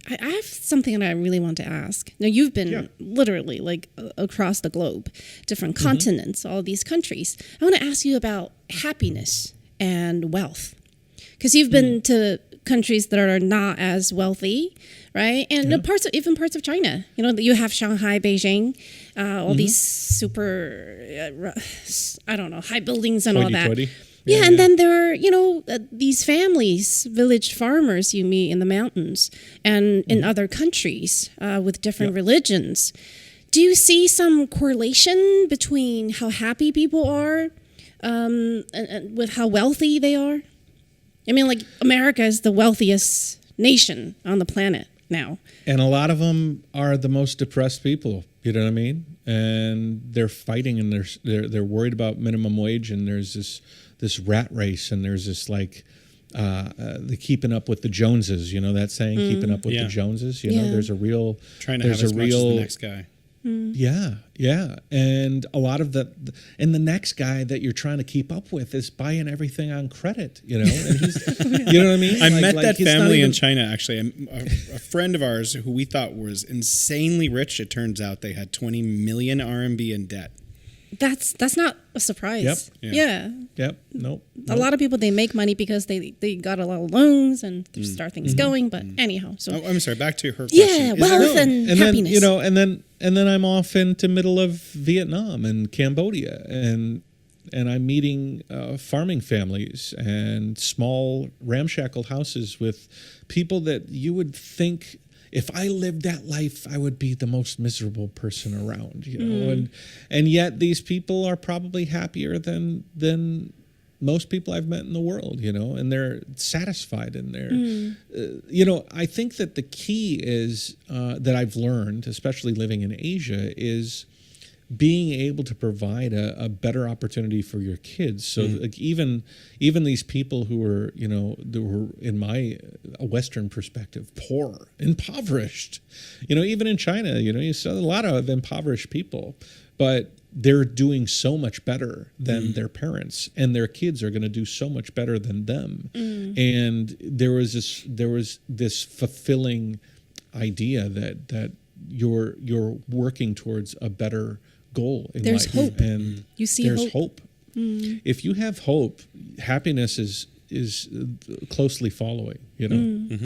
I have something that I really want to ask. Now, you've been literally like across the globe, different continents, all these countries. I want to ask you about happiness and wealth, because you've been to countries that are not as wealthy, right? And even parts of China. You know, you have Shanghai, Beijing, all these super, I don't know, high buildings and all that. Yeah, and then there are, these families, village farmers you meet in the mountains and in other countries with different religions. Do you see some correlation between how happy people are and with how wealthy they are? I mean, like, America is the wealthiest nation on the planet now. And a lot of them are the most depressed people, you know what I mean? And they're fighting, and they're worried about minimum wage, and there's this rat race, and there's this like the keeping up with the Joneses, you know that saying, keeping up with the Joneses, you know, there's a real trying to have as much as the next guy. Yeah, and a lot of the next guy that you're trying to keep up with is buying everything on credit, you know. And he's, you know what I mean? I met that family in China, actually. A friend of ours who we thought was insanely rich. It turns out they had 20 million RMB in debt. That's not a surprise. Yep. Nope. A lot of people, they make money because they got a lot of loans and start things going. But anyhow, so I'm sorry. Back to her question. Yeah, wealth and happiness. Then, and then I'm off into middle of Vietnam and Cambodia, and I'm meeting farming families and small ramshackle houses with people that you would think, if I lived that life, I would be the most miserable person around, you know. And yet these people are probably happier than most people I've met in the world, you know, and they're satisfied in their, you know. I think that the key is that I've learned, especially living in Asia, is being able to provide a better opportunity for your kids. So like even these people who are, you know, that were, in my Western perspective, poor, impoverished, you know, even in China, you know, you saw a lot of impoverished people, but they're doing so much better than their parents, and their kids are going to do so much better than them. And there was this fulfilling idea that you're working towards a better goal in there's life. Hope. And you see there's hope. If you have hope, happiness is closely following, you know.